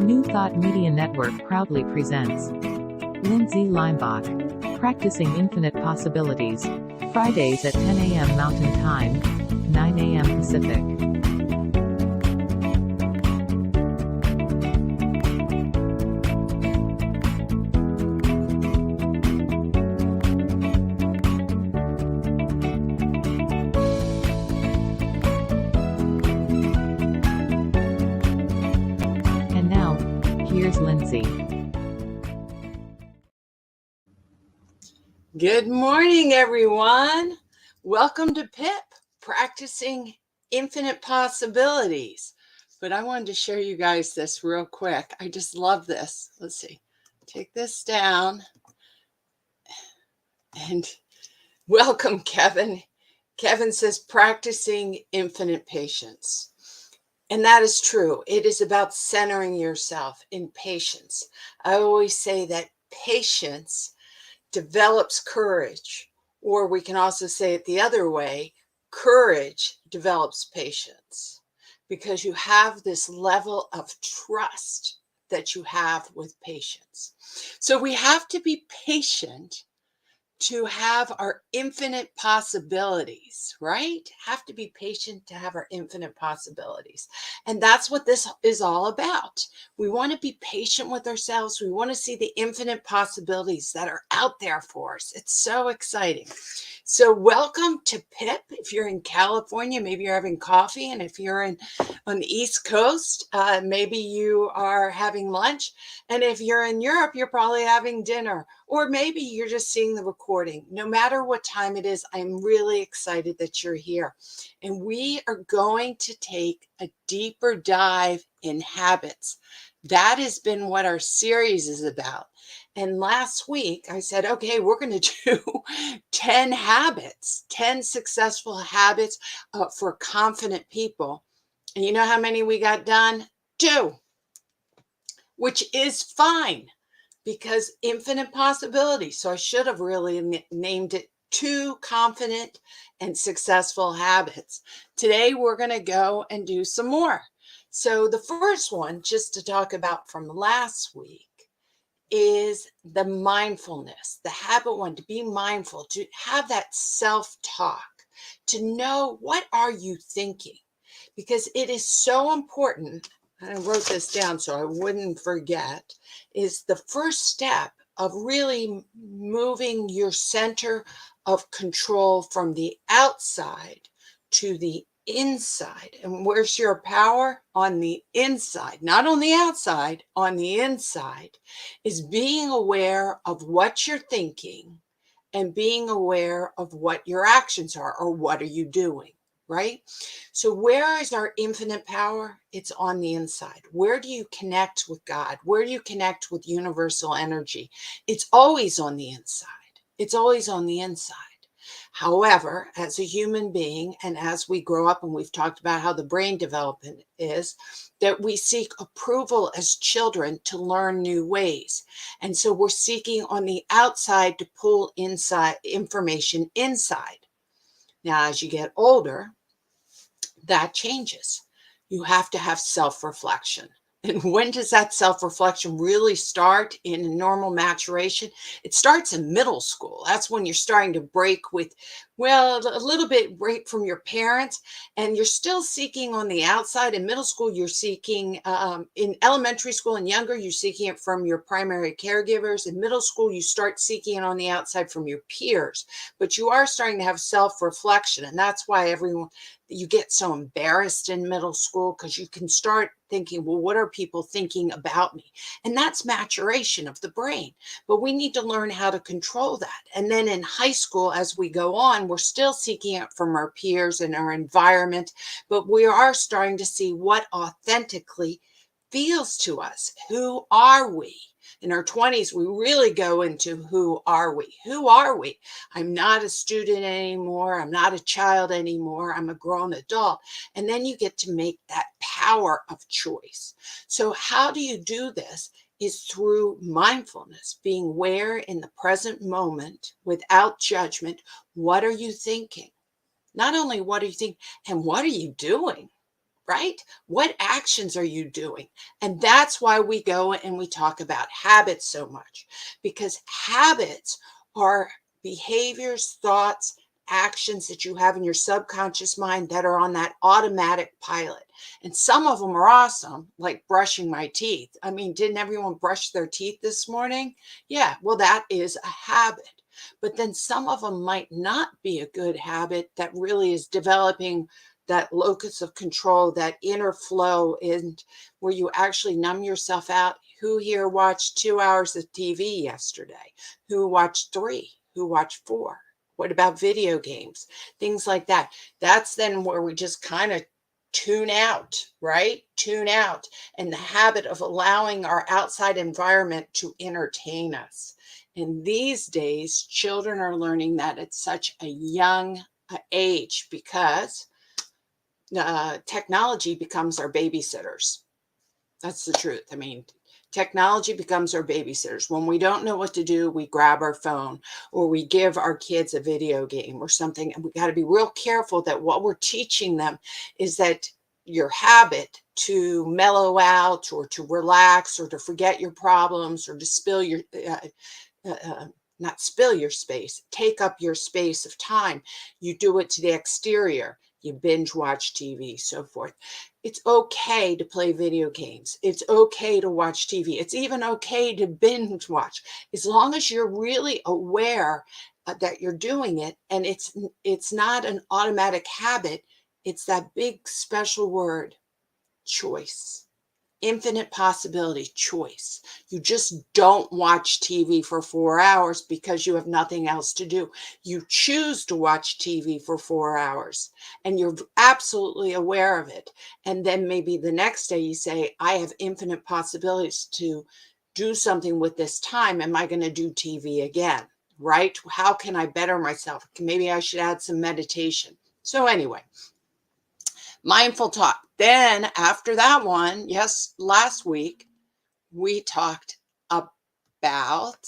New Thought Media Network proudly presents Lindsay Leimbach, Practicing Infinite Possibilities, Fridays at 10 a.m. Mountain Time, 9 a.m. Pacific. And now, here's Lindsay. Good morning, everyone. Welcome to PIP, Practicing Infinite Possibilities. But I wanted to show you guys this real quick. I just love this. Let's see. Take this down. And welcome, Kevin. Kevin says, practicing infinite patience. And that is true. It is about centering yourself in patience. I always say that patience develops courage, or we can also say it the other way, courage develops patience, because you have this level of trust that you have with patience. So we have to be patient to have our infinite possibilities, right? Have to be patient to have our infinite possibilities. And that's what this is all about. We want to be patient with ourselves. We want to see the infinite possibilities that are out there for us. It's so exciting. So welcome to PIP. If you're in California, maybe you're having coffee. And if you're on the East Coast, maybe you are having lunch. And if you're in Europe, you're probably having dinner. Or maybe you're just seeing the recording. No matter what time it is, I'm really excited that you're here. And we are going to take a deeper dive in habits. That has been what our series is about. And last week I said, okay, we're going to do 10 habits, 10 successful habits for confident people. And you know how many we got done? 2, which is fine, because infinite possibilities. So I should have really named it 2 confident and successful habits. Today, we're going to go and do some more. So the first one, just to talk about from last week, is the mindfulness, the habit 1, to be mindful, to have that self-talk, to know what are you thinking, because it is so important. I wrote this down so I wouldn't forget, is the first step of really moving your center of control from the outside to the inside. And where's your power? On the inside, not on the outside, on the inside, is being aware of what you're thinking and being aware of what your actions are, or what are you doing, right? So where is our infinite power? It's on the inside. Where do you connect with God? Where do you connect with universal energy? It's always on the inside. It's always on the inside. However, as a human being, and as we grow up, and we've talked about how the brain development is, that we seek approval as children to learn new ways. And so we're seeking on the outside to pull inside information inside. Now, as you get older, that changes. You have to have self-reflection. And when does that self-reflection really start in normal maturation? It starts in middle school. That's when you're starting to break with, well, a little bit break from your parents, and you're still seeking on the outside. In middle school, you're seeking, in elementary school and younger, you're seeking it from your primary caregivers. In middle school, you start seeking it on the outside from your peers, but you are starting to have self-reflection. And that's why you get so embarrassed in middle school, because you can start thinking, well, what are people thinking about me? And that's maturation of the brain. But we need to learn how to control that. And then in high school, as we go on, we're still seeking it from our peers and our environment, but we are starting to see what authentically feels to us. Who are we? In our 20s, we really go into who are we? Who are we? I'm not a student anymore. I'm not a child anymore. I'm a grown adult. And then you get to make that power of choice. So how do you do this? Is through mindfulness, being aware in the present moment without judgment. What are you thinking? Not only what are you thinking, and what are you doing? right? What actions are you doing? And that's why we go and we talk about habits so much, because habits are behaviors, thoughts, actions that you have in your subconscious mind that are on that automatic pilot. And some of them are awesome, like brushing my teeth. I mean, didn't everyone brush their teeth this morning? Yeah, well, that is a habit. But then some of them might not be a good habit that really is developing that locus of control, that inner flow, and where you actually numb yourself out. Who here watched 2 hours of TV yesterday? Who watched 3? Who watched 4? What about video games? Things like that. That's then where we just kind of tune out, right? Tune out. And the habit of allowing our outside environment to entertain us. And these days, children are learning that at such a young age, because technology becomes our babysitters. That's the truth. I mean, technology becomes our babysitters. When we don't know what to do, we grab our phone or we give our kids a video game or something. And we got to be real careful that what we're teaching them is that your habit to mellow out or to relax or to forget your problems or to spill your not spill your space, take up your space of time. You do it to the exterior. You binge watch TV, so forth. It's okay to play video games. It's okay to watch TV. It's even okay to binge watch, as long as you're really aware that you're doing it. And it's not an automatic habit. It's that big special word, choice. Infinite possibility, choice. You just don't watch TV for 4 hours because you have nothing else to do. You choose to watch TV for 4 hours and you're absolutely aware of it. And then maybe the next day you say, I have infinite possibilities to do something with this time. Am I going to do TV again? Right? How can I better myself? Maybe I should add some meditation. So anyway, mindful talk. Then after that one, yes, last week, we talked about,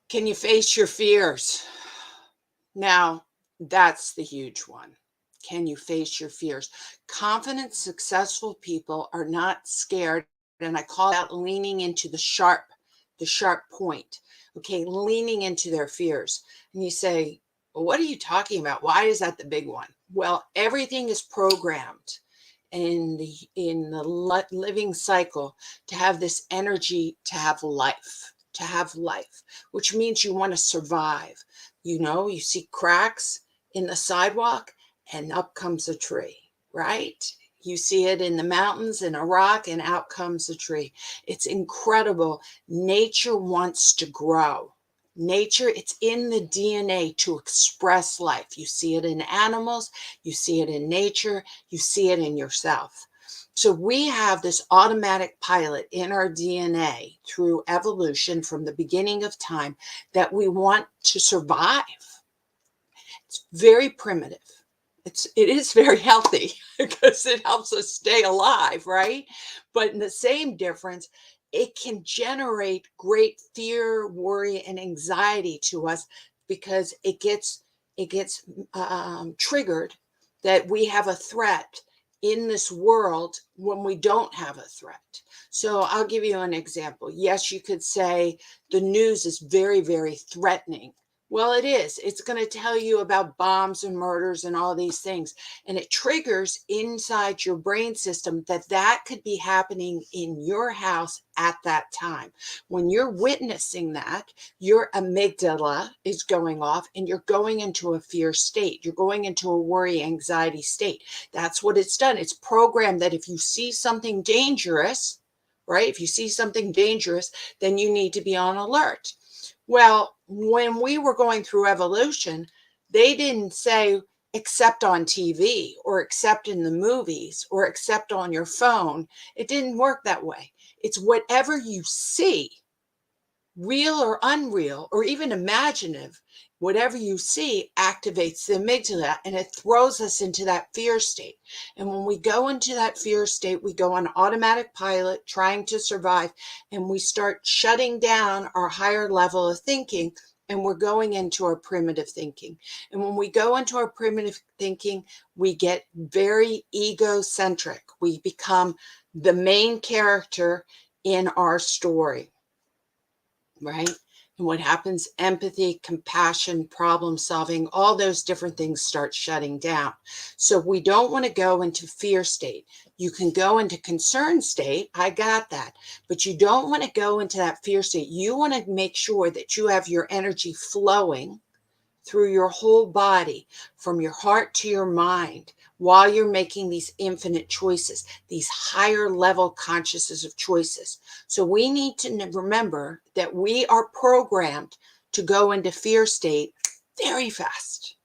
can you face your fears? Now, that's the huge one. Can you face your fears? Confident, successful people are not scared. And I call that leaning into the sharp point. Okay, leaning into their fears. And you say, well, what are you talking about? Why is that the big one? Well, everything is programmed in the living cycle to have this energy, to have life, which means you want to survive. You know, you see cracks in the sidewalk and up comes a tree, right? You see it in the mountains, in a rock, and out comes a tree. It's incredible. Nature wants to grow. Nature, it's in the DNA to express life. You see it in animals, you see it in nature, you see it in yourself. So we have this automatic pilot in our DNA through evolution from the beginning of time that we want to survive. It's very primitive. It is very healthy because it helps us stay alive, right? But in the same difference, it can generate great fear, worry, and anxiety to us because it gets triggered that we have a threat in this world when we don't have a threat. So I'll give you an example. Yes, you could say the news is very, very threatening. Well, it is. It's going to tell you about bombs and murders and all these things. And it triggers inside your brain system that could be happening in your house at that time. When you're witnessing that, your amygdala is going off and you're going into a fear state. You're going into a worry, anxiety state. That's what it's done. It's programmed that if you see something dangerous, right? If you see something dangerous, then you need to be on alert. Well, when we were going through evolution, they didn't say except on TV or except in the movies or except on your phone. It didn't work that way. It's whatever you see, real or unreal, or even imaginative, whatever you see activates the amygdala and it throws us into that fear state. And when we go into that fear state, we go on automatic pilot trying to survive and we start shutting down our higher level of thinking and we're going into our primitive thinking. And when we go into our primitive thinking, we get very egocentric. We become the main character in our story, right? And what happens? Empathy, compassion, problem solving, all those different things start shutting down. So we don't want to go into fear state. You can go into concern state. I got that. But you don't want to go into that fear state. You want to make sure that you have your energy flowing through your whole body, from your heart to your mind, while you're making these infinite choices, these higher level consciousness of choices. So we need to remember that we are programmed to go into fear state very fast.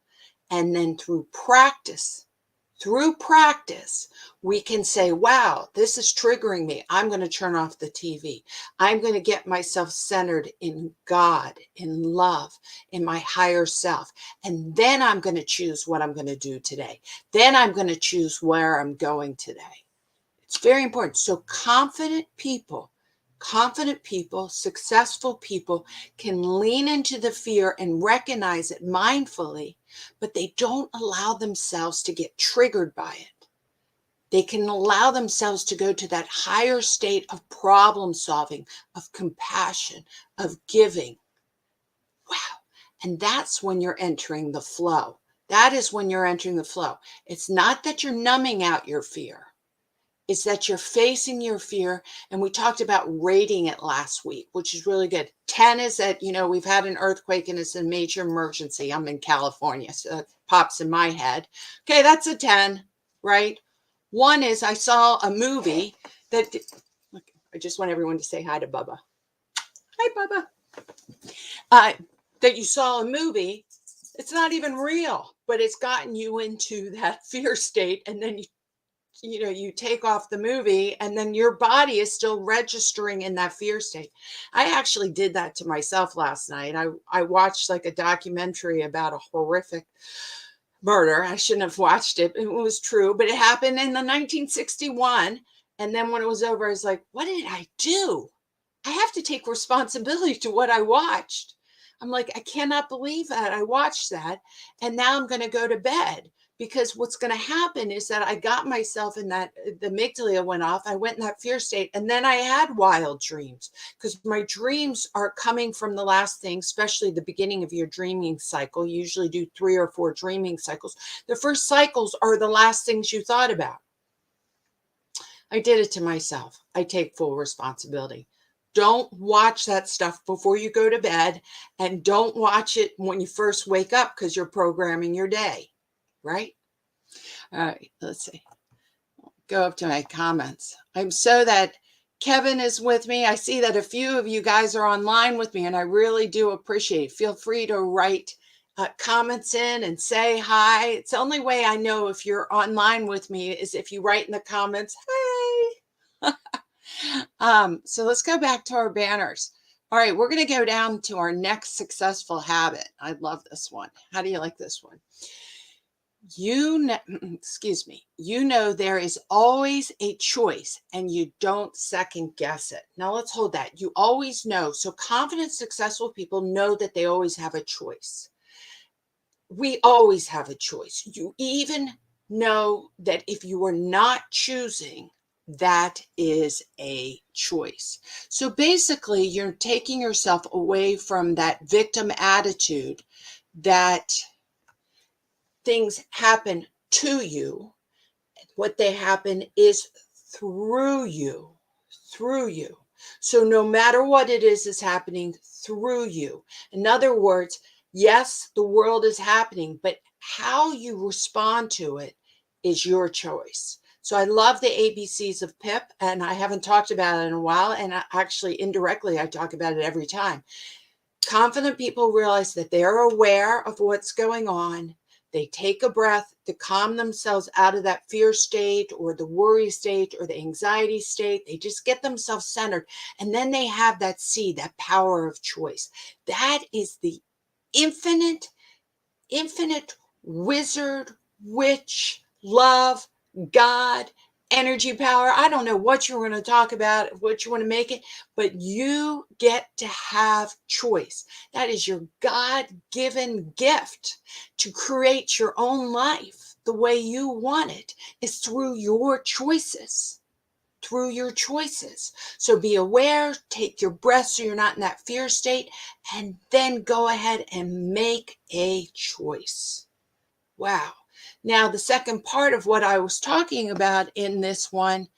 And then through practice, we can say, wow, this is triggering me. I'm going to turn off the TV. I'm going to get myself centered in God, in love, in my higher self. And then I'm going to choose what I'm going to do today. Then I'm going to choose where I'm going today. It's very important. So confident people, successful people can lean into the fear and recognize it mindfully, but they don't allow themselves to get triggered by it. They can allow themselves to go to that higher state of problem solving, of compassion, of giving. Wow. And that's when you're entering the flow. That is when you're entering the flow. It's not that you're numbing out your fear. It's that you're facing your fear. And we talked about rating it last week, which is really good. 10 is that, we've had an earthquake and it's a major emergency. I'm in California, so it pops in my head. Okay, that's a 10, right? 1 is I saw a movie that, look, I just want everyone to say hi to Bubba. Hi, Bubba. That you saw a movie. It's not even real, but it's gotten you into that fear state. And then you take off the movie and then your body is still registering in that fear state. I actually did that to myself last night. I watched like a documentary about a horrific murder. I shouldn't have watched it. It was true, but it happened in the 1961. And then when it was over, I was like, what did I do? I have to take responsibility to what I watched. I'm like, I cannot believe that I watched that. And now I'm going to go to bed. Because what's going to happen is that I got myself in that, the amygdala went off. I went in that fear state. And then I had wild dreams because my dreams are coming from the last thing, especially the beginning of your dreaming cycle. You usually do 3 or 4 dreaming cycles. The first cycles are the last things you thought about. I did it to myself. I take full responsibility. Don't watch that stuff before you go to bed. And don't watch it when you first wake up because you're programming your day. Right? All right, let's see. Go up to my comments. I'm so that Kevin is with me. I see that a few of you guys are online with me, and I really do appreciate it. Feel free to write comments in and say hi. It's the only way I know if you're online with me is if you write in the comments, hey. So let's go back to our banners. All right, we're going to go down to our next successful habit. I love this one. How do you like this one? There is always a choice and you don't second guess it. Now let's hold that. You always know. So confident, successful people know that they always have a choice. We always have a choice. You even know that if you are not choosing, that is a choice. So basically, you're taking yourself away from that victim attitude that things happen to you. What they happen is through you. So no matter what it is happening through you. In other words, yes, the world is happening, but how you respond to it is your choice. So I love the ABCs of PIP, and I haven't talked about it in a while. And actually, indirectly, I talk about it every time. Confident people realize that they're aware of what's going on. They take a breath to calm themselves out of that fear state or the worry state or the anxiety state. They just get themselves centered. And then they have that seed, that power of choice. That is the infinite wizard, witch, love, God, energy power. I don't know what you're going to talk about, what you want to make it, but you get to have choice. That is your God-given gift to create your own life the way you want it. Is through your choices. Through your choices. So be aware, take your breath so you're not in that fear state, and then go ahead and make a choice. Wow. Now, the second part of what I was talking about in this one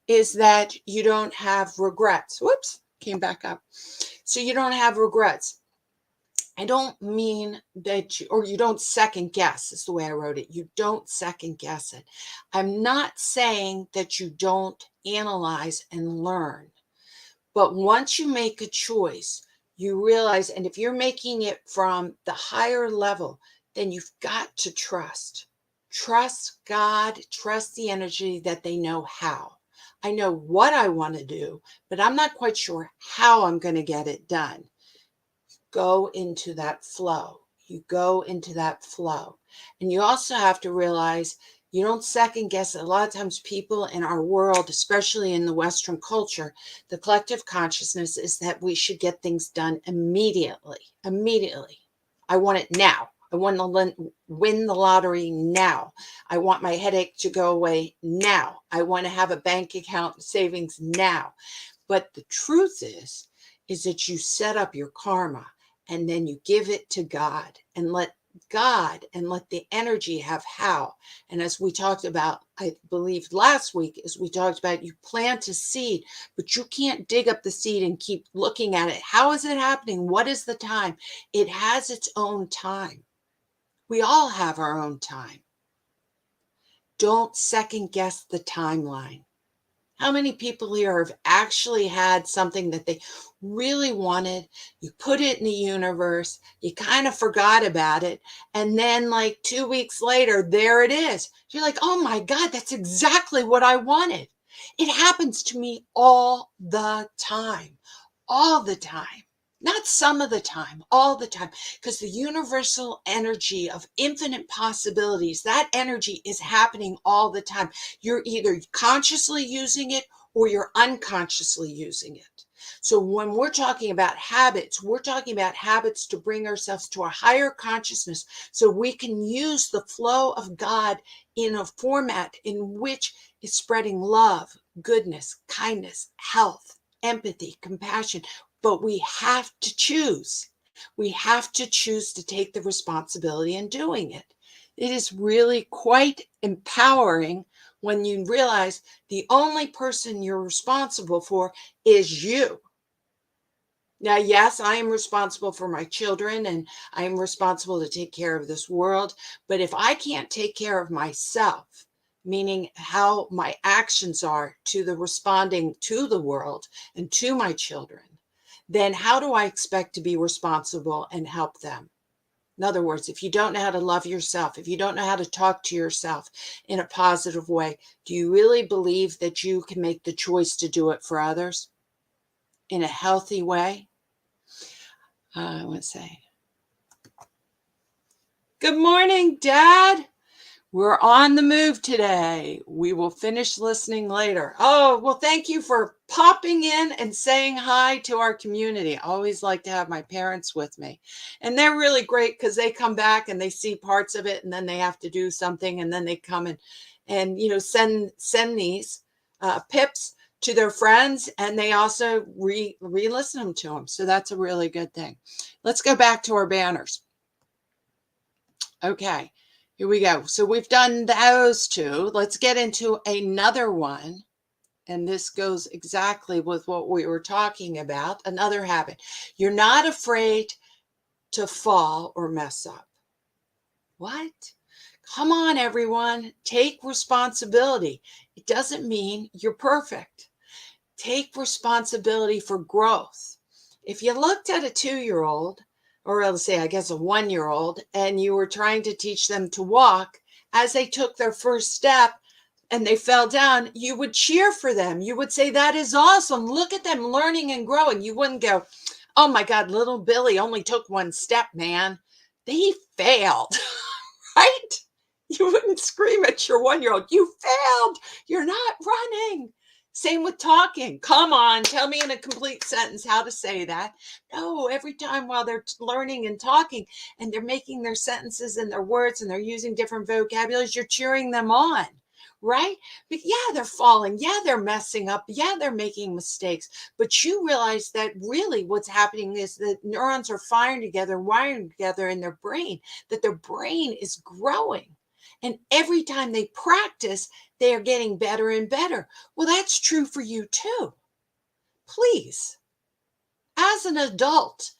is that you don't have regrets. Whoops, came back up. So you don't have regrets. I don't mean that you don't second guess, is the way I wrote it. You don't second guess it. I'm not saying that you don't analyze and learn. But once you make a choice, you realize, and if you're making it from the higher level, then you've got to trust. Trust God, trust the energy that they know how. I know what I want to do, but I'm not quite sure how I'm going to get it done. Go into that flow. You go into that flow. And you also have to realize you don't second guess it. A lot of times people in our world, especially in the Western culture, the collective consciousness is that we should get things done immediately. Immediately. I want it now. I want to win the lottery now. I want my headache to go away now. I want to have a bank account savings now. But the truth is that you set up your karma and then you give it to God and let God and let the energy have how. And as we talked about, I believe last week, as we talked about, you plant a seed, but you can't dig up the seed and keep looking at it. How is it happening? What is the time? It has its own time. We all have our own time. Don't second guess the timeline. How many people here have actually had something that they really wanted? You put it in the universe, you kind of forgot about it, and then like 2 weeks later, there it is. You're like, oh my God, that's exactly what I wanted. It happens to me all the time, all the time. Not some of the time, all the time, because the universal energy of infinite possibilities, that energy is happening all the time. You're either consciously using it or you're unconsciously using it. So when we're talking about habits, we're talking about habits to bring ourselves to a higher consciousness so we can use the flow of God in a format in which is spreading love, goodness, kindness, health, empathy, compassion. But we have to choose. We have to choose to take the responsibility in doing it. It is really quite empowering when you realize the only person you're responsible for is you. Now, yes, I am responsible for my children and I am responsible to take care of this world. But if I can't take care of myself, meaning how my actions are to the responding to the world and to my children, then how do I expect to be responsible and help them? In other words, if you don't know how to love yourself, if you don't know how to talk to yourself in a positive way, do you really believe that you can make the choice to do it for others in a healthy way? I want to say, good morning, Dad. We're on the move today. We will finish listening later. Oh, well, thank you for popping in and saying hi to our community. I always like to have my parents with me. And they're really great because they come back and they see parts of it and then they have to do something and then they come and send these PIPs to their friends and they also re-listen them to them. So that's a really good thing. Let's go back to our banners. Okay. Here we go. So we've done those two. Let's get into another one. And this goes exactly with what we were talking about. Another habit. You're not afraid to fall or mess up. What? Come on, everyone. Take responsibility. It doesn't mean you're perfect. Take responsibility for growth. If you looked at a 2-year-old, or let's say, I guess a 1-year-old, and you were trying to teach them to walk, as they took their first step and they fell down, you would cheer for them. You would say, that is awesome. Look at them learning and growing. You wouldn't go, oh my God, little Billy only took 1 step, man. They failed, right? You wouldn't scream at your 1-year-old, "You failed. You're not running." Same with talking. "Come on, tell me in a complete sentence how to say that." No, every time while they're learning and talking and they're making their sentences and their words and they're using different vocabularies, you're cheering them on, right? But yeah, they're falling. Yeah, they're messing up. Yeah, they're making mistakes. But you realize that really what's happening is that neurons are firing together, wiring together in their brain, that their brain is growing. And every time they practice, they are getting better and better. Well, that's true for you too. Please, as an adult,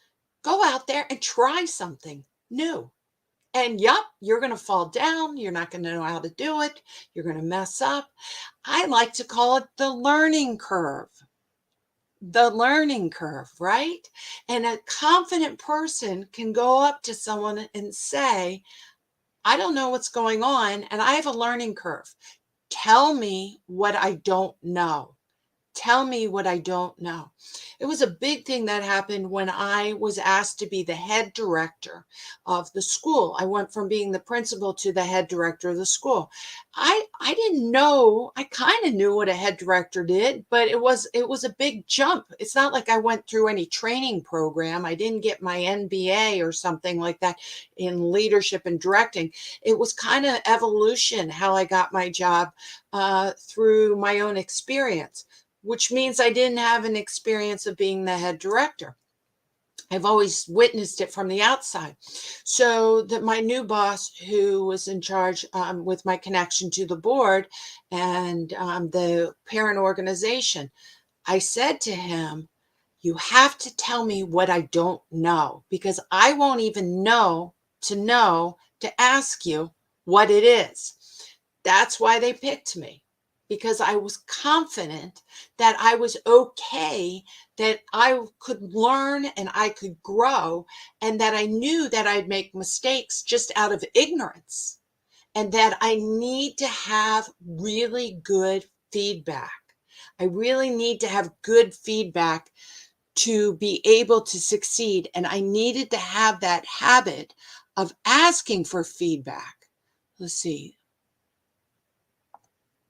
go out there and try something new. And yep, you're going to fall down. You're not going to know how to do it. You're going to mess up. I like to call it the learning curve. The learning curve, right? And a confident person can go up to someone and say, "I don't know what's going on, and I have a learning curve. Tell me what I don't know. Tell me what I don't know." It was a big thing that happened when I was asked to be the head director of the school. I went from being the principal to the head director of the school. I didn't know, I kind of knew what a head director did, but it was a big jump. It's not like I went through any training program. I didn't get my MBA or something like that in leadership and directing. It was kind of evolution how I got my job through my own experience, which means I didn't have an experience of being the head director. I've always witnessed it from the outside. So that my new boss, who was in charge with my connection to the board and the parent organization, I said to him, "You have to tell me what I don't know, because I won't even know to ask you what it is." That's why they picked me, because I was confident that I was okay, that I could learn and I could grow, and that I knew that I'd make mistakes just out of ignorance, and that I need to have really good feedback. I really need to have good feedback to be able to succeed. And I needed to have that habit of asking for feedback. Let's see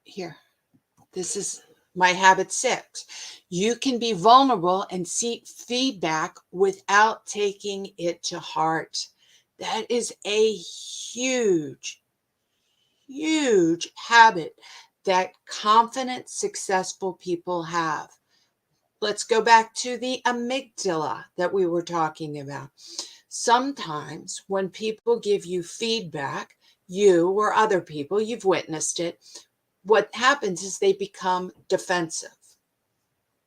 here. This is my habit 6. You can be vulnerable and seek feedback without taking it to heart. That is a huge, huge habit that confident, successful people have. Let's go back to the amygdala that we were talking about. Sometimes when people give you feedback, you or other people, you've witnessed it, what happens is they become defensive,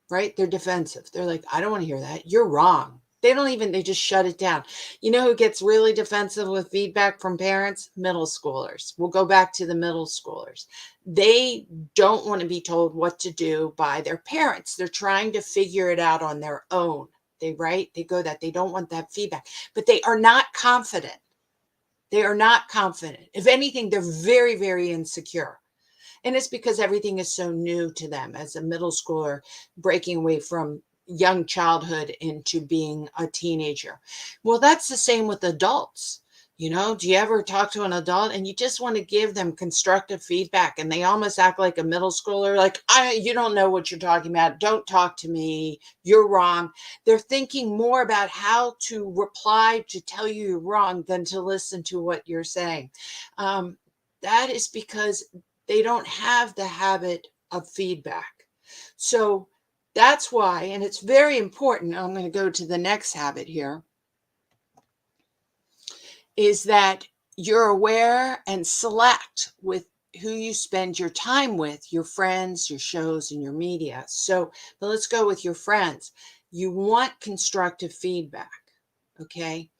right? They're defensive. They're like, "I don't want to hear that. You're wrong." They just shut it down. You know who gets really defensive with feedback from parents? Middle schoolers. We'll go back to the middle schoolers. They don't want to be told what to do by their parents. They're trying to figure it out on their own. They go that they don't want that feedback, but they are not confident. They are not confident. If anything, they're very, very insecure. And it's because everything is so new to them as a middle schooler, breaking away from young childhood into being a teenager. Well, that's the same with adults. Do you ever talk to an adult and you just want to give them constructive feedback and they almost act like a middle schooler, like, "You don't know what you're talking about. Don't talk to me. You're wrong." They're thinking more about how to reply to tell you you're wrong than to listen to what you're saying. That is because they don't have the habit of feedback. So that's why, and it's very important. I'm going to go to the next habit here, is that you're aware and select with who you spend your time with, your friends, your shows, and your media. But let's go with your friends. You want constructive feedback, okay?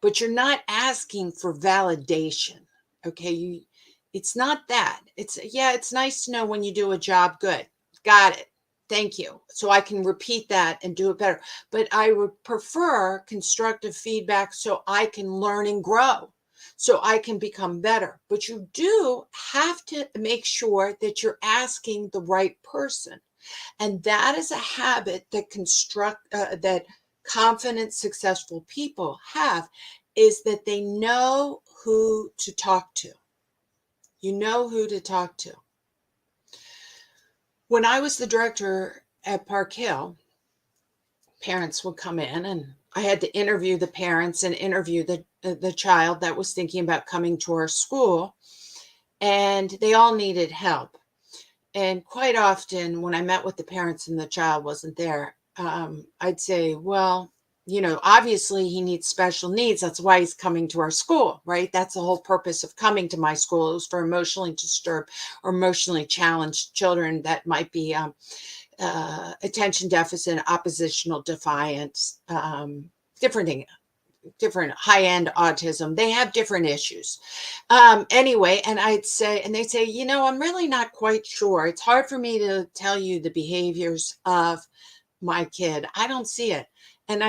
But you're not asking for validation, okay? It's not that. It's nice to know when you do a job good. Got it. Thank you. So I can repeat that and do it better. But I would prefer constructive feedback so I can learn and grow, so I can become better. But you do have to make sure that you're asking the right person. And that is a habit that that confident, successful people have, is that they know who to talk to. You know who to talk to. When I was the director at Park Hill, parents would come in and I had to interview the parents and interview the child that was thinking about coming to our school, and they all needed help. And quite often when I met with the parents and the child wasn't there, I'd say, well, obviously he needs special needs. That's why he's coming to our school, right? That's the whole purpose of coming to my school. It was for emotionally disturbed or emotionally challenged children that might be attention deficit, oppositional defiance, different high-end autism. They have different issues. Anyway, and they'd say, I'm really not quite sure. It's hard for me to tell you the behaviors of my kid. I don't see it. And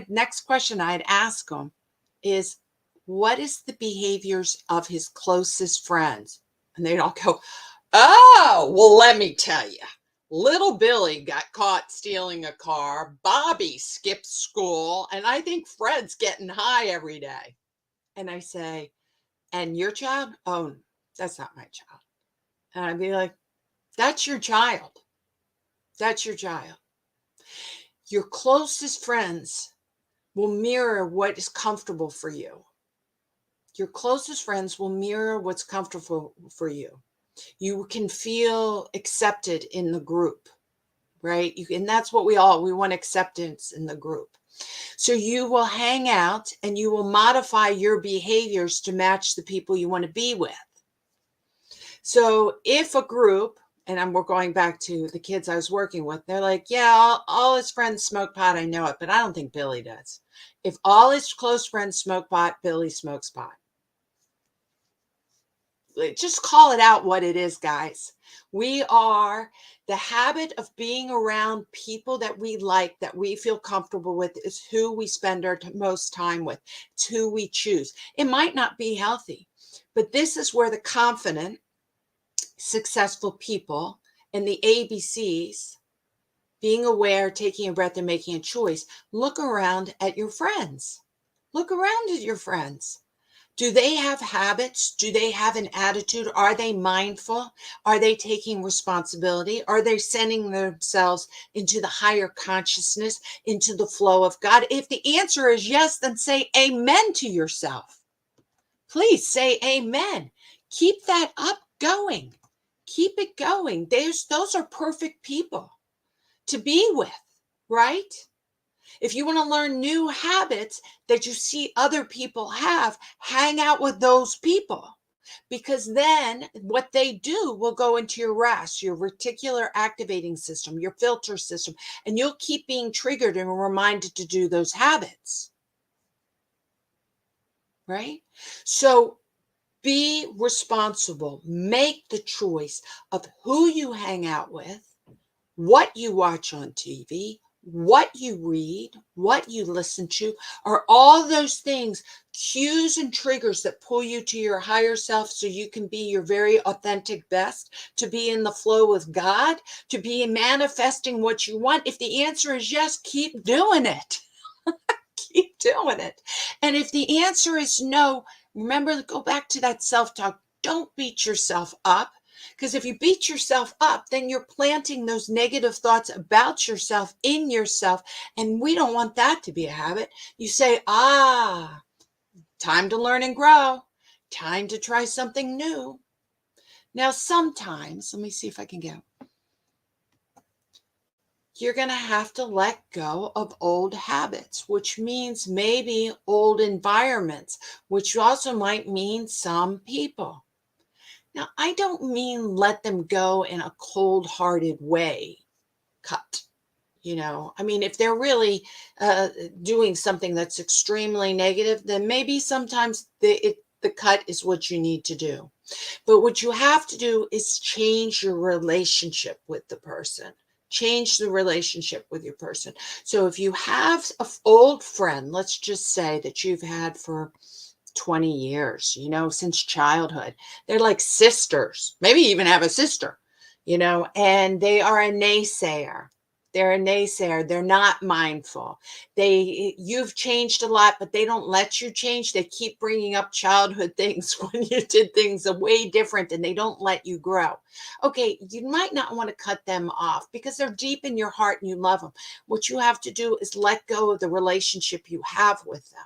next question I'd ask them is, what is the behaviors of his closest friends? And they'd all go, oh, well, let me tell you. Little Billy got caught stealing a car. Bobby skipped school. And I think Fred's getting high every day. And I say, and your child? Oh, that's not my child. And I'd be like, that's your child. That's your child. Your closest friends will mirror what is comfortable for you. Your closest friends will mirror what's comfortable for you. You can feel accepted in the group, right? And that's what we want acceptance in the group. So you will hang out and you will modify your behaviors to match the people you want to be with. So if a group, and we're going back to the kids I was working with, they're like, yeah, all his friends smoke pot, I know it, but I don't think Billy does. If all his close friends smoke pot, Billy smokes pot. Just call it out what it is, guys. We are the habit of being around people that we like, that we feel comfortable with, is who we spend our most time with. It's who we choose. It might not be healthy, but this is where the confident, successful people and the ABCs, being aware, taking a breath, and making a choice. Look around at your friends. Look around at your friends. Do they have habits? Do they have an attitude? Are they mindful? Are they taking responsibility? Are they sending themselves into the higher consciousness, into the flow of God? If the answer is yes, then say amen to yourself. Please say amen. Keep that up going. Keep it going. Those are perfect people to be with, right? If you want to learn new habits that you see other people have, hang out with those people, because then what they do will go into your RAS, your reticular activating system, your filter system, and you'll keep being triggered and reminded to do those habits, right? So be responsible. Make the choice of who you hang out with, what you watch on TV, what you read, what you listen to. Are all those things cues and triggers that pull you to your higher self so you can be your very authentic best, to be in the flow with God, to be manifesting what you want? If the answer is yes, keep doing it. Keep doing it. And if the answer is no, remember to go back to that self-talk. Don't beat yourself up. Because if you beat yourself up, then you're planting those negative thoughts about yourself in yourself. And we don't want that to be a habit. You say, time to learn and grow. Time to try something new. Now, sometimes, let me see if I can get. You're going to have to let go of old habits, which means maybe old environments, which also might mean some people. Now, I don't mean let them go in a cold-hearted way, cut. I mean, if they're really doing something that's extremely negative, then maybe sometimes the cut is what you need to do. But what you have to do is change your relationship with the person. Change the relationship with your person. So if you have an old friend, let's just say that you've had for 20 years, since childhood, they're like sisters, maybe even have a sister, and they are a naysayer. They're a naysayer. They're not mindful. You've changed a lot, but they don't let you change. They keep bringing up childhood things when you did things way different, and they don't let you grow. Okay, you might not want to cut them off because they're deep in your heart and you love them. What you have to do is let go of the relationship you have with them.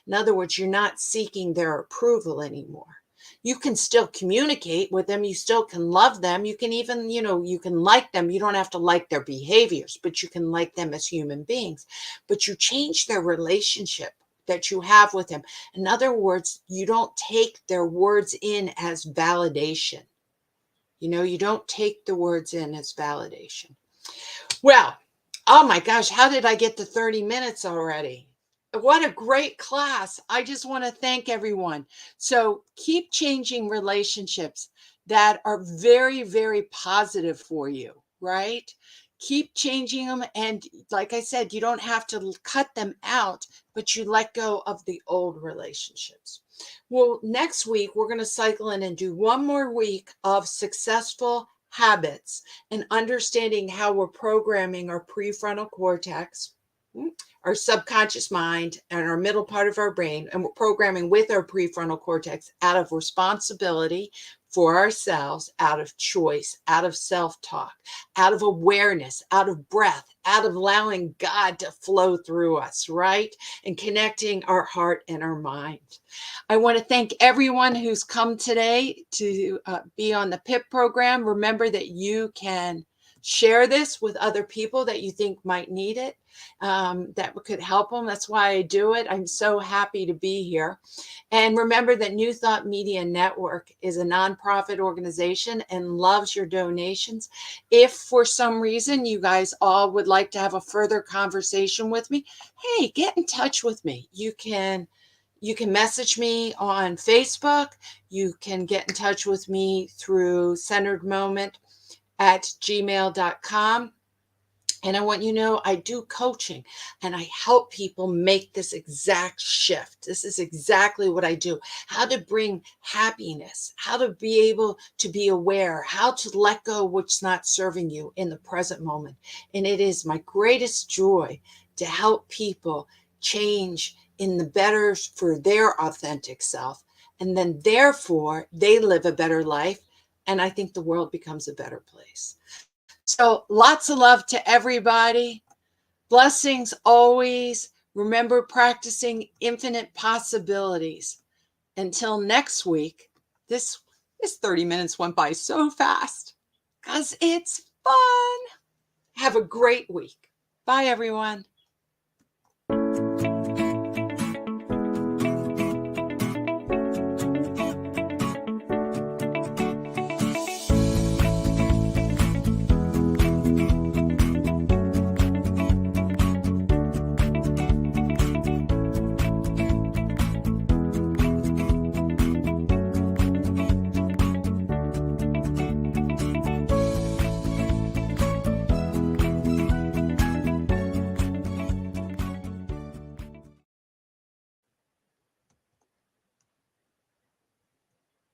In other words, you're not seeking their approval anymore. You can still communicate with them. You still can love them. You can even, you can like them. You don't have to like their behaviors, but you can like them as human beings. But you change their relationship that you have with them. In other words, you don't take their words in as validation. You don't take the words in as validation. Well, oh my gosh, how did I get to 30 minutes already? What a great class. I just want to thank everyone. So keep changing relationships that are very, very positive for you, right? Keep changing them. And like I said, you don't have to cut them out, but you let go of the old relationships. Well, next week, we're going to cycle in and do one more week of successful habits and understanding how we're programming our prefrontal cortex, our subconscious mind, and our middle part of our brain. And we're programming with our prefrontal cortex out of responsibility for ourselves, out of choice, out of self-talk, out of awareness, out of breath, out of allowing God to flow through us, right? And connecting our heart and our mind. I want to thank everyone who's come today to be on the PIP program. Remember that you can share this with other people that you think might need it, that could help them. That's why I do it. I'm so happy to be here. And remember that New Thought Media Network is a nonprofit organization and loves your donations. If for some reason you guys all would like to have a further conversation with me, hey, get in touch with me. You can message me on Facebook. You can get in touch with me through centeredmoment@gmail.com. And I want you to know I do coaching and I help people make this exact shift. This is exactly what I do. How to bring happiness, how to be able to be aware, how to let go what's not serving you in the present moment. And it is my greatest joy to help people change in the better for their authentic self. And then therefore they live a better life. And I think the world becomes a better place. So lots of love to everybody. Blessings always. Remember practicing infinite possibilities. Until next week, this 30 minutes went by so fast because it's fun. Have a great week. Bye, everyone.